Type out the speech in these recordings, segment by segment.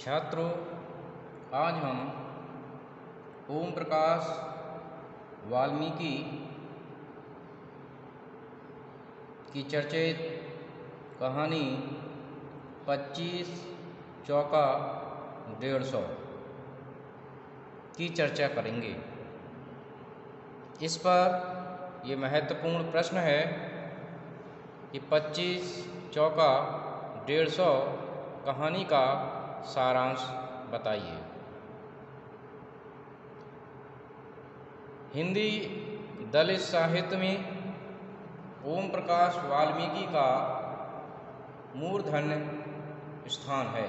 छात्रों, आज हम ओम प्रकाश वाल्मीकि की चर्चित कहानी 25 चौका 150 की चर्चा करेंगे। इस पर ये महत्वपूर्ण प्रश्न है कि 25 चौका 150 कहानी का सारांश बताइए। हिंदी दलित साहित्य में ओम प्रकाश वाल्मीकि का मूर्धन्य स्थान है।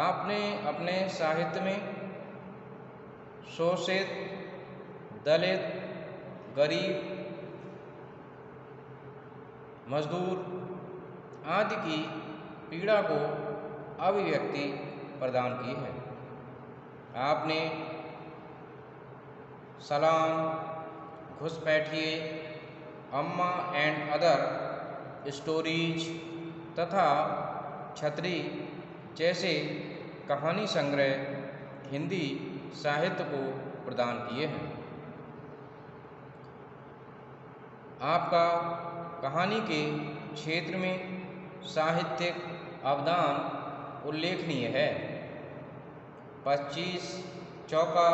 आपने अपने साहित्य में शोषित, दलित, गरीब, मजदूर आदि की पीड़ा को अभिव्यक्ति प्रदान की है। आपने सलाम, घुसपैठिए, अम्मा एंड अदर स्टोरीज तथा छतरी जैसे कहानी संग्रह हिंदी साहित्य को प्रदान किए हैं। आपका कहानी के क्षेत्र में साहित्यिक अवदान उल्लेखनीय है। 25 चौका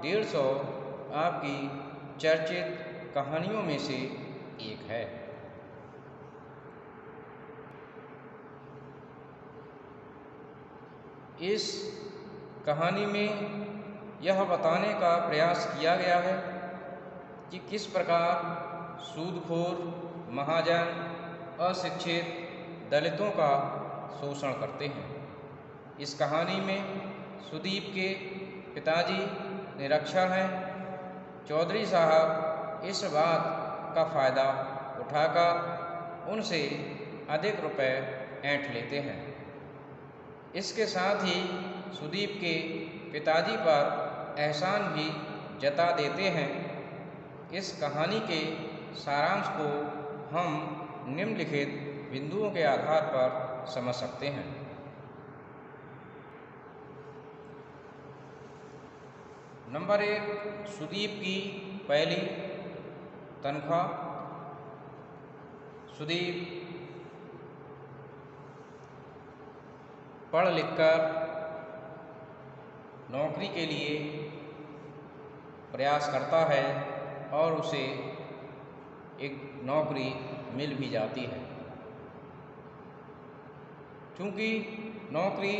150 आपकी चर्चित कहानियों में से एक है। इस कहानी में यह बताने का प्रयास किया गया है कि किस प्रकार सूदखोर महाजन अशिक्षित दलितों का शोषण करते हैं। इस कहानी में सुदीप के पिताजी निरक्षर हैं। चौधरी साहब इस बात का फ़ायदा उठाकर उनसे अधिक रुपए ऐंठ लेते हैं। इसके साथ ही सुदीप के पिताजी पर एहसान भी जता देते हैं। इस कहानी के सारांश को हम निम्नलिखित बिंदुओं के आधार पर समझ सकते हैं। नंबर 1, सुदीप की पहली तनख्वाह। सुदीप पढ़ लिखकर नौकरी के लिए प्रयास करता है और उसे एक नौकरी मिल भी जाती है। क्योंकि नौकरी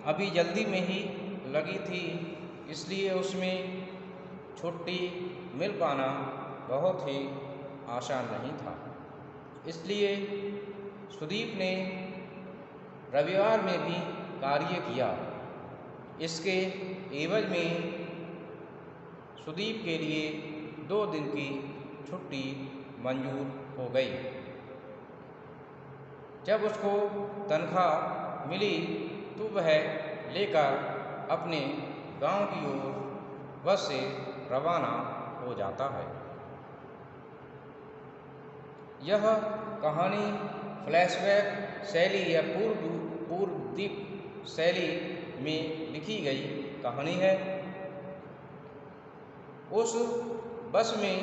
अभी जल्दी में ही लगी थी, इसलिए उसमें छुट्टी मिल पाना बहुत ही आसान नहीं था। इसलिए सुदीप ने रविवार में भी कार्य किया। इसके एवज में सुदीप के लिए 2 दिन की छुट्टी मंजूर हो गई। जब उसको तनख्वाह मिली तो वह लेकर अपने गांव की ओर बस से रवाना हो जाता है। यह कहानी फ्लैशबैक शैली या पूर्वदीप शैली में लिखी गई कहानी है। उस बस में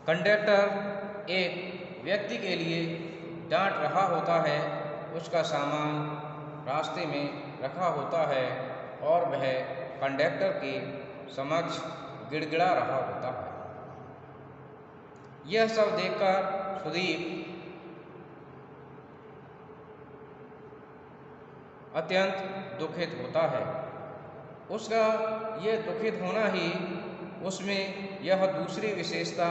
कंडक्टर एक व्यक्ति के लिए डांट रहा होता है। उसका सामान रास्ते में रखा होता है और वह कंडक्टर के समक्ष गिड़गिड़ा रहा होता है। यह सब देखकर सुदीप अत्यंत दुखित होता है। उसका यह दुखित होना ही उसमें यह दूसरी विशेषता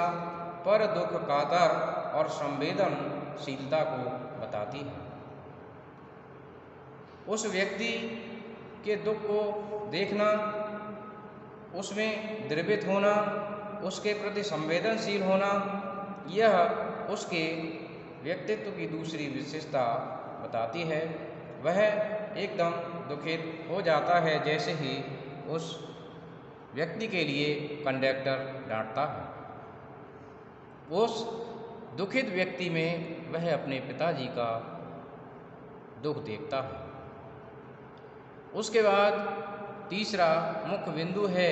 पर दुख कातर और संवेदनशीलता को बताती है। उस व्यक्ति के दुख को देखना, उसमें द्रवित होना, उसके प्रति संवेदनशील होना, यह उसके व्यक्तित्व की दूसरी विशेषता बताती है। वह एकदम दुखित हो जाता है जैसे ही उस व्यक्ति के लिए कंडक्टर डांटता है। उस दुखित व्यक्ति में वह अपने पिताजी का दुख देखता है। उसके बाद तीसरा मुख्य बिंदु है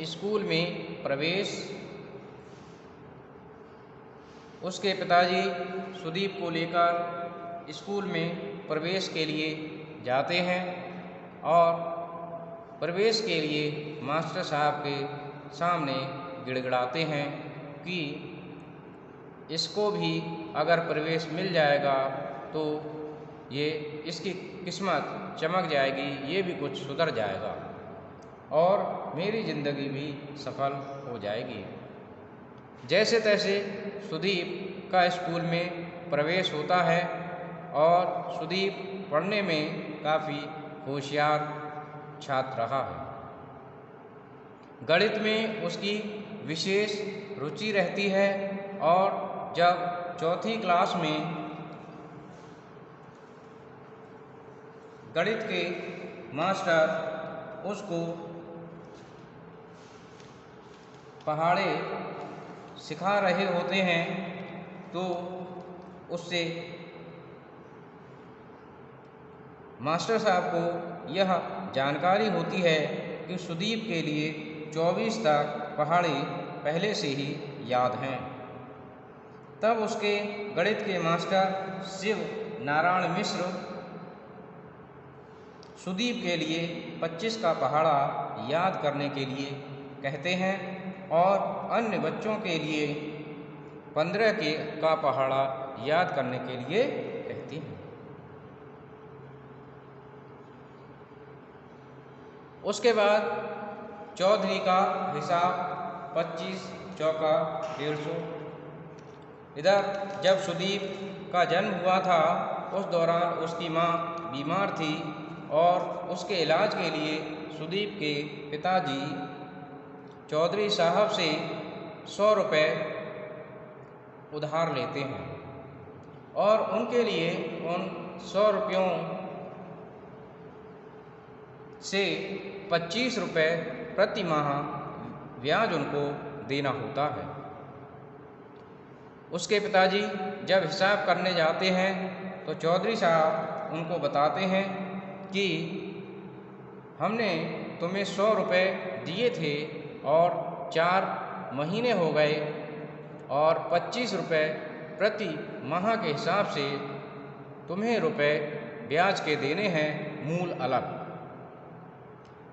स्कूल में प्रवेश। उसके पिताजी सुदीप को लेकर स्कूल में प्रवेश के लिए जाते हैं और प्रवेश के लिए मास्टर साहब के सामने गिड़गिड़ाते हैं कि इसको भी अगर प्रवेश मिल जाएगा तो ये इसकी किस्मत चमक जाएगी, ये भी कुछ सुधर जाएगा और मेरी ज़िंदगी भी सफल हो जाएगी। जैसे तैसे सुदीप का स्कूल में प्रवेश होता है और सुदीप पढ़ने में काफ़ी होशियार छात्र रहा है। गणित में उसकी विशेष रुचि रहती है और जब चौथी क्लास में गणित के मास्टर उसको पहाड़े सिखा रहे होते हैं तो उससे मास्टर साहब को यह जानकारी होती है कि सुदीप के लिए 24 तक पहाड़े पहले से ही याद हैं। तब उसके गणित के मास्टर शिव नारायण मिश्र सुदीप के लिए 25 का पहाड़ा याद करने के लिए कहते हैं और अन्य बच्चों के लिए 15 का पहाड़ा याद करने के लिए कहती हैं। उसके बाद चौधरी का हिसाब 25 चौका 150। इधर जब सुदीप का जन्म हुआ था उस दौरान उसकी माँ बीमार थी और उसके इलाज के लिए सुदीप के पिताजी चौधरी साहब से 100 रुपये उधार लेते हैं और उनके लिए उन 100 रुपयों से 25 रुपये प्रति माह ब्याज उनको देना होता है। उसके पिताजी जब हिसाब करने जाते हैं तो चौधरी साहब उनको बताते हैं कि हमने तुम्हें 100 रुपये दिए थे और 4 महीने हो गए और 25 रुपये प्रति माह के हिसाब से तुम्हें रुपए ब्याज के देने हैं, मूल अलग।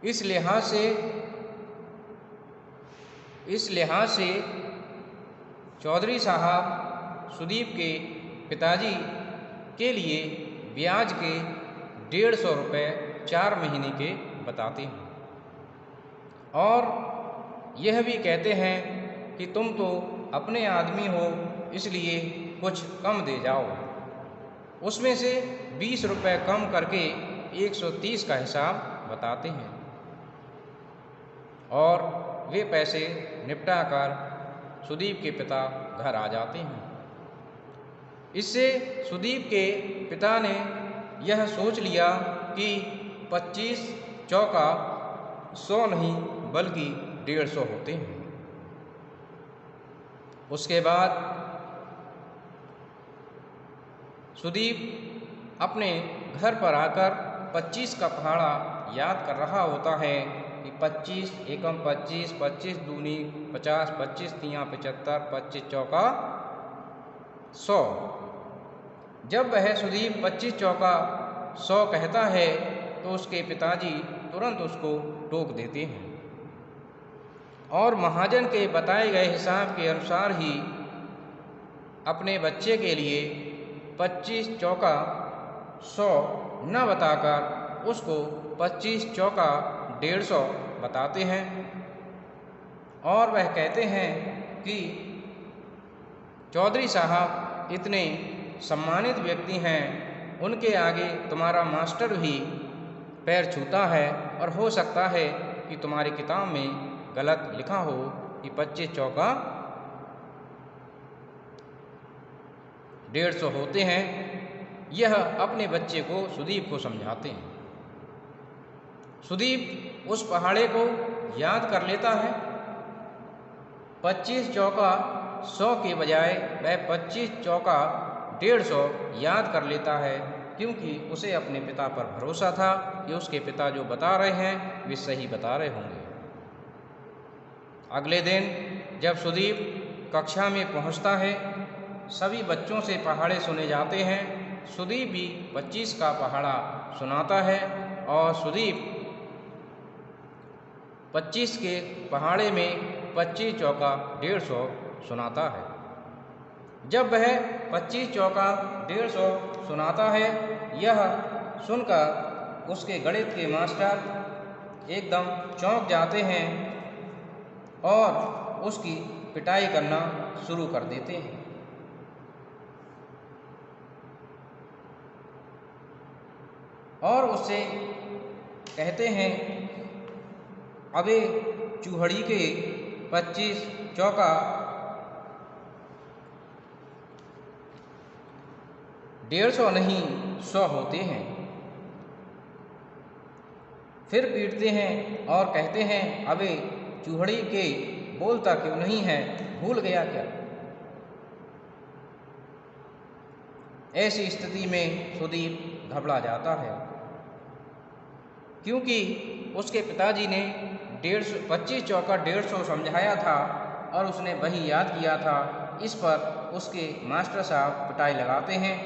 इस लिहाज से चौधरी साहब सुदीप के पिताजी के लिए ब्याज के 150 रुपये 4 महीने के बताते हैं और यह भी कहते हैं कि तुम तो अपने आदमी हो इसलिए कुछ कम दे जाओ। उसमें से 20 रुपये कम करके 130 का हिसाब बताते हैं और वे पैसे निपटा कर सुदीप के पिता घर आ जाते हैं। इससे सुदीप के पिता ने यह सोच लिया कि 25 चौका 100 नहीं बल्कि 150 होते हैं। उसके बाद सुदीप अपने घर पर आकर 25 का पहाड़ा याद कर रहा होता है कि 25 एकम 25, 25 दूनी 50, 25 तियाँ 75, 25 चौका 100। जब वह सुदीप 25 चौका 100 कहता है तो उसके पिताजी तुरंत उसको टोक देते हैं और महाजन के बताए गए हिसाब के अनुसार ही अपने बच्चे के लिए 25 चौका 100 न बताकर उसको 25 चौका 150 बताते हैं और वह कहते हैं कि चौधरी साहब इतने सम्मानित व्यक्ति हैं, उनके आगे तुम्हारा मास्टर भी पैर छूता है और हो सकता है कि तुम्हारी किताब में गलत लिखा हो कि 25 चौका 150 होते हैं। यह अपने बच्चे को सुदीप को समझाते हैं। सुदीप उस पहाड़े को याद कर लेता है। 25 चौका 100 के बजाय वह 25 चौका 150 याद कर लेता है, क्योंकि उसे अपने पिता पर भरोसा था कि उसके पिता जो बता रहे हैं वे सही बता रहे होंगे। अगले दिन जब सुदीप कक्षा में पहुंचता है, सभी बच्चों से पहाड़े सुने जाते हैं। सुदीप भी 25 का पहाड़ा सुनाता है और सुदीप 25 के पहाड़े में 25 चौका 150 सुनाता है। जब वह 25 चौका 150 सुनाता है, यह सुनकर उसके गणित के मास्टर एकदम चौंक जाते हैं और उसकी पिटाई करना शुरू कर देते हैं। और उससे कहते हैं, अबे चूहड़ी के 25 चौका 150 नहीं 100 होते हैं। फिर पीटते हैं और कहते हैं, अबे चूहड़ी के बोलता क्यों नहीं है, भूल गया क्या? ऐसी स्थिति में सुदीप घबरा जाता है, क्योंकि उसके पिताजी ने 25 चौका 150 समझाया था और उसने वही याद किया था। इस पर उसके मास्टर साहब पिटाई लगाते हैं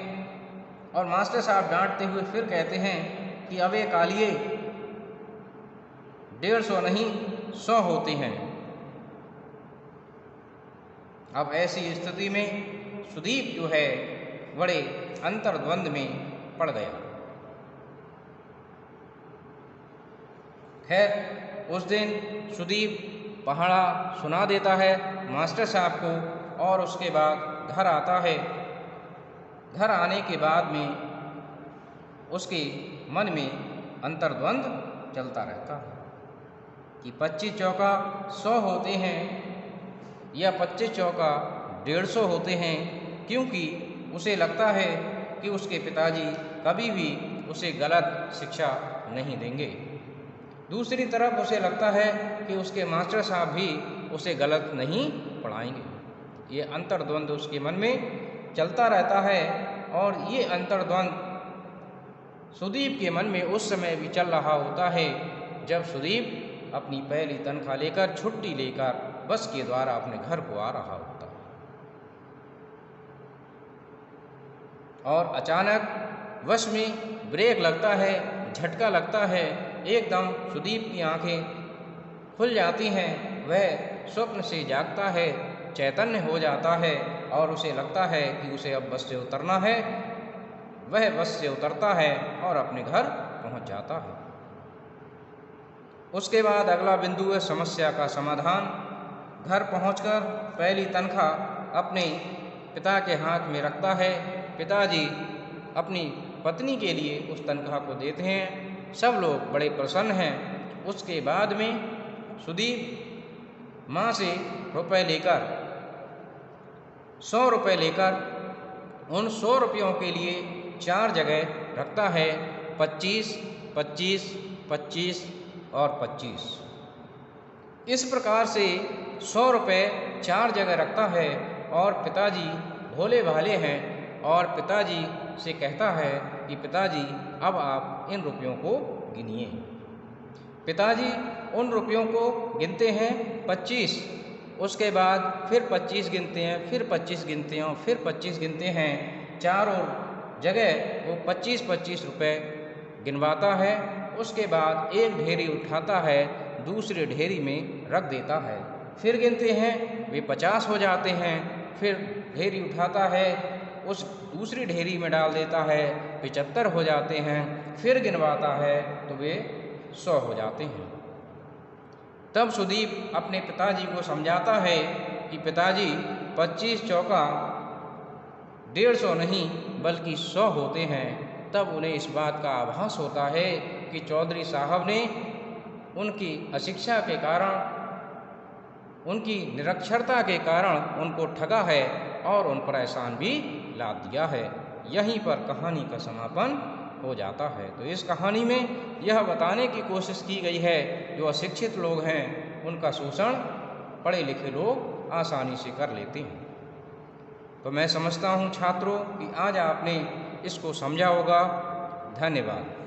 और मास्टर साहब डांटते हुए फिर कहते हैं कि अबे कालिए 150 नहीं 100 होते हैं। अब ऐसी स्थिति में सुदीप जो है बड़े अंतर्द्वंद में पड़ गया। खैर उस दिन सुदीप पहाड़ा सुना देता है मास्टर साहब को और उसके बाद घर आता है। घर आने के बाद में उसके मन में अंतर्द्वंद चलता रहता है कि 25 चौका 100 होते हैं या 25 चौका 150 होते हैं, क्योंकि उसे लगता है कि उसके पिताजी कभी भी उसे गलत शिक्षा नहीं देंगे। दूसरी तरफ उसे लगता है कि उसके मास्टर साहब भी उसे गलत नहीं पढ़ाएंगे। ये अंतर्द्वंद उसके मन में चलता रहता है और ये अंतर्द्वंद सुदीप के मन में उस समय भी चल रहा होता है जब सुदीप अपनी पहली तनख्वाह लेकर छुट्टी लेकर बस के द्वारा अपने घर को आ रहा होता है। और अचानक बस में ब्रेक लगता है, झटका लगता है। एकदम सुदीप की आंखें खुल जाती हैं, वह स्वप्न से जागता है, चैतन्य हो जाता है और उसे लगता है कि उसे अब बस से उतरना है। वह बस से उतरता है और अपने घर पहुंच जाता है। उसके बाद अगला बिंदु है समस्या का समाधान। घर पहुंचकर पहली तनख्वाह अपने पिता के हाथ में रखता है। पिताजी अपनी पत्नी के लिए उस तनख्वाह को देते हैं। सब लोग बड़े प्रसन्न हैं। उसके बाद में सुदीप माँ से रुपए लेकर 100 रुपये लेकर उन 100 रुपयों के लिए 4 जगह रखता है, 25, 25, 25 और 25। इस प्रकार से 100 रुपये 4 जगह रखता है और पिताजी भोले भाले हैं और पिताजी से कहता है कि पिताजी अब आप इन रुपयों को गिनिए। पिताजी उन रुपयों को गिनते हैं 25, उसके बाद फिर 25 गिनते हैं, फिर 25 गिनते हैं और फिर 25 गिनते हैं। चारों जगह वो 25-25 रुपये गिनवाता है। उसके बाद एक ढेरी उठाता है, दूसरी ढेरी में रख देता है। फिर गिनते हैं, वे 50 हो जाते हैं। फिर ढेरी उठाता है, उस दूसरी ढेरी में डाल देता है, 75 हो जाते हैं। फिर गिनवाता है तो वे 100 हो जाते हैं। तब सुदीप अपने पिताजी को समझाता है कि पिताजी 25 चौका 150 नहीं बल्कि 100 होते हैं। तब उन्हें इस बात का आभास होता है कि चौधरी साहब ने उनकी अशिक्षा के कारण, उनकी निरक्षरता के कारण उनको ठगा है और उन पर एहसान भी लाद दिया है। यहीं पर कहानी का समापन हो जाता है। तो इस कहानी में यह बताने की कोशिश की गई है जो अशिक्षित लोग हैं उनका शोषण पढ़े लिखे लोग आसानी से कर लेते हैं। तो मैं समझता हूँ छात्रों कि आज आपने इसको समझा होगा। धन्यवाद।